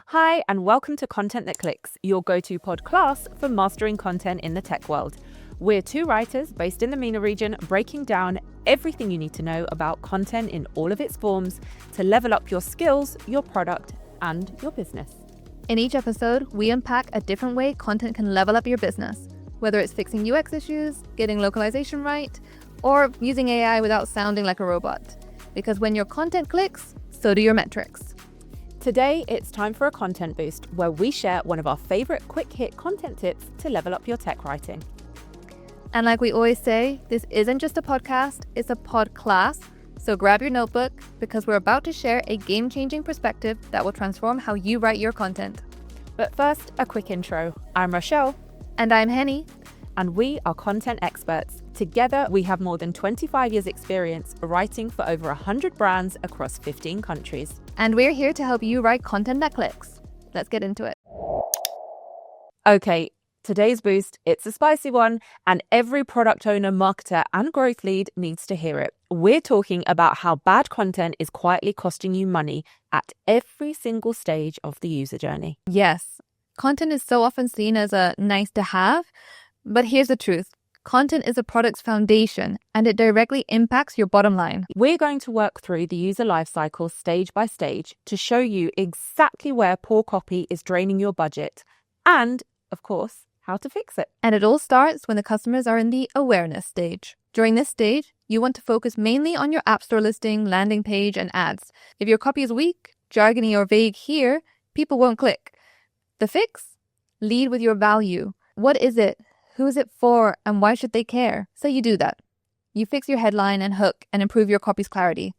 Hi, and welcome to Content That Clicks, your go-to pod class for mastering content in the tech world. We're two writers based in the MENA region, breaking down everything you need to know about content in all of its forms to level up your skills, your product, and your business. In each episode, we unpack a different way content can level up your business, whether it's fixing UX issues, getting localization right, or using AI without sounding like a robot. Because when your content clicks, so do your metrics. Today, it's time for a content boost where we share one of our favorite quick hit content tips to level up your tech writing. And like we always say, this isn't just a podcast, it's a pod class. So grab your notebook because we're about to share a game-changing perspective that will transform how you write your content. But first, a quick intro. I'm Rochelle. And I'm Hennie. And we are content experts. Together, we have more than 25 years experience writing for over 100 brands across 15 countries. And we're here to help you write content that clicks. Let's get into it. Okay, today's boost, it's a spicy one, and every product owner, marketer, and growth lead needs to hear it. We're talking about how bad content is quietly costing you money at every single stage of the user journey. Yes, content is so often seen as a nice to have, but here's the truth. Content is a product's foundation, and it directly impacts your bottom line. We're going to work through the user lifecycle stage by stage to show you exactly where poor copy is draining your budget and, of course, how to fix it. And it all starts when the customers are in the awareness stage. During this stage, you want to focus mainly on your App Store listing, landing page, and ads. If your copy is weak, jargony, or vague here, people won't click. The fix? Lead with your value. What is it? Who is it for, and why should they care? So you do that. You fix your headline and hook and improve your copy's clarity.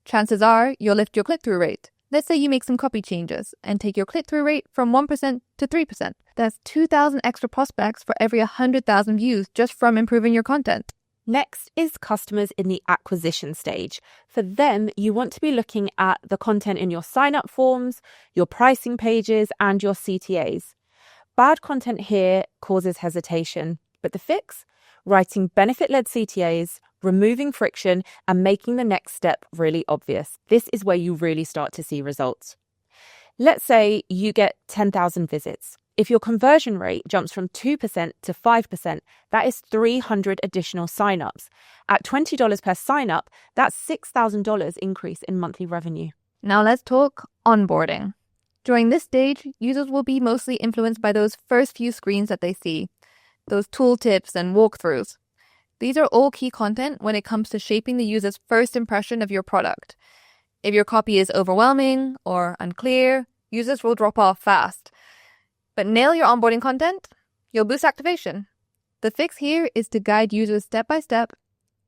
Chances are you'll lift your click-through rate. Let's say you make some copy changes and take your click-through rate from 1% to 3%. That's 2,000 extra prospects for every 100,000 views just from improving your content. Next is customers in the acquisition stage. For them, you want to be looking at the content in your sign-up forms, your pricing pages, and your CTAs. Bad content here causes hesitation, but the fix? Writing benefit-led CTAs, removing friction, and making the next step really obvious. This is where you really start to see results. Let's say you get 10,000 visits. If your conversion rate jumps from 2% to 5%, that is 300 additional signups. At $20 per signup, that's $6,000 increase in monthly revenue. Now let's talk onboarding. During this stage, users will be mostly influenced by those first few screens that they see, those tooltips and walkthroughs. These are all key content when it comes to shaping the user's first impression of your product. If your copy is overwhelming or unclear, users will drop off fast. But nail your onboarding content, you'll boost activation. The fix here is to guide users step by step,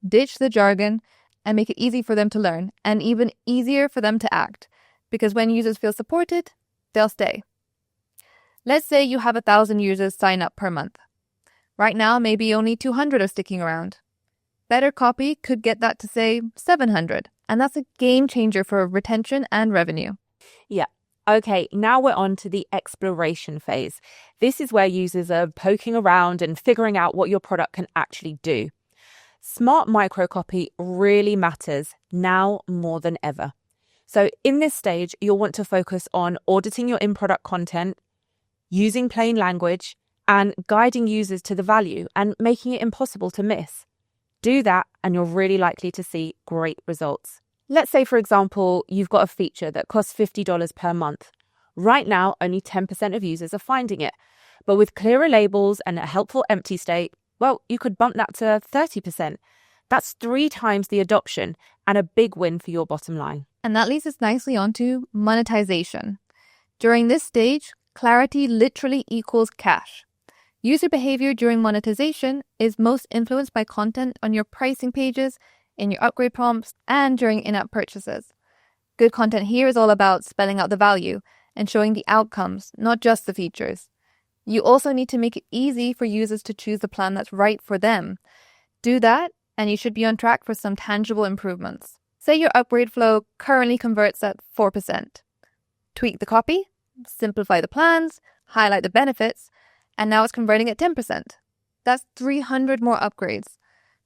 ditch the jargon, and make it easy for them to learn, and even easier for them to act. Because when users feel supported, they'll stay. Let's say you have 1,000 users sign up per month. Right now, maybe only 200 are sticking around. Better copy could get that to, say, 700. And that's a game changer for retention and revenue. Yeah. Okay, now we're on to the exploration phase. This is where users are poking around and figuring out what your product can actually do. Smart microcopy really matters now more than ever. So in this stage, you'll want to focus on auditing your in-product content, using plain language, and guiding users to the value and making it impossible to miss. Do that and you're really likely to see great results. Let's say, for example, you've got a feature that costs $50 per month. Right now, only 10% of users are finding it. But with clearer labels and a helpful empty state, well, you could bump that to 30%. That's 3 times the adoption and a big win for your bottom line. And that leads us nicely onto monetization. During this stage, clarity literally equals cash. User behavior during monetization is most influenced by content on your pricing pages, in your upgrade prompts, and during in-app purchases. Good content here is all about spelling out the value and showing the outcomes, not just the features. You also need to make it easy for users to choose the plan that's right for them. Do that, and you should be on track for some tangible improvements. Say your upgrade flow currently converts at 4%. Tweak the copy, simplify the plans, highlight the benefits, and now it's converting at 10%. That's 300 more upgrades.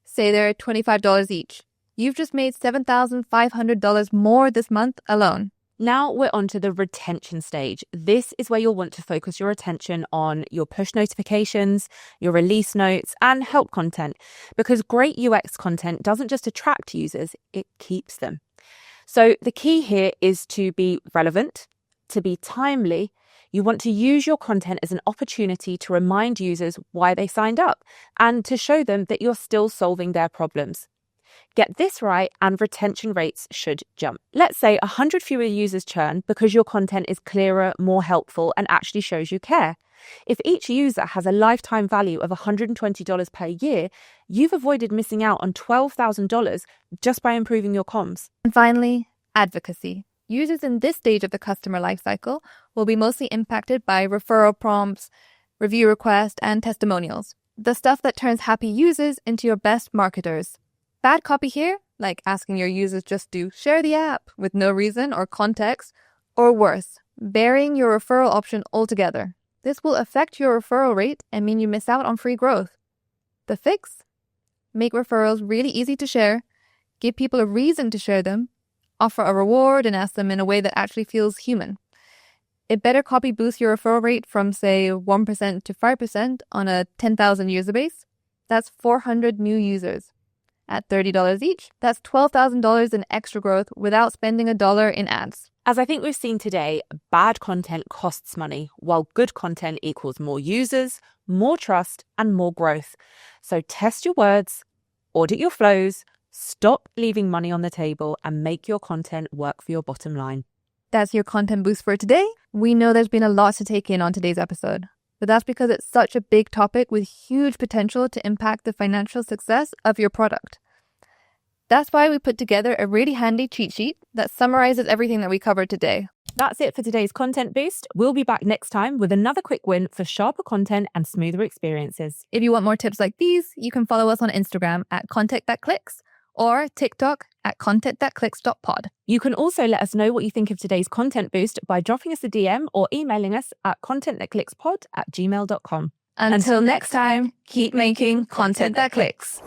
Say they're $25 each. You've just made $7,500 more this month alone. Now we're on to the retention stage. This is where you'll want to focus your attention on your push notifications, your release notes, and help content, because great UX content doesn't just attract users, it keeps them. So the key here is to be relevant, to be timely. You want to use your content as an opportunity to remind users why they signed up and to show them that you're still solving their problems. Get this right and retention rates should jump. Let's say 100 fewer users churn because your content is clearer, more helpful, and actually shows you care. If each user has a lifetime value of $120 per year, you've avoided missing out on $12,000 just by improving your comms. And finally, advocacy. Users in this stage of the customer lifecycle will be mostly impacted by referral prompts, review requests, and testimonials. The stuff that turns happy users into your best marketers. Bad copy here, like asking your users just to share the app with no reason or context, or worse, burying your referral option altogether. This will affect your referral rate and mean you miss out on free growth. The fix? Make referrals really easy to share, give people a reason to share them, offer a reward, and ask them in a way that actually feels human. It better copy boosts your referral rate from, say, 1% to 5% on a 10,000 user base. That's 400 new users. At $30 each, that's $12,000 in extra growth without spending $1 in ads. As I think we've seen today, bad content costs money, while good content equals more users, more trust, and more growth. So test your words, audit your flows, stop leaving money on the table, and make your content work for your bottom line. That's your content boost for today. We know there's been a lot to take in on today's episode, but that's because it's such a big topic with huge potential to impact the financial success of your product. That's why we put together a really handy cheat sheet that summarizes everything that we covered today. That's it for today's content boost. We'll be back next time with another quick win for sharper content and smoother experiences. If you want more tips like these, you can follow us on Instagram at content.clicks or TikTok at content.clicks.pod. You can also let us know what you think of today's content boost by dropping us a DM or emailing us at content@clickspod@gmail.com. Until next time, keep making content that clicks.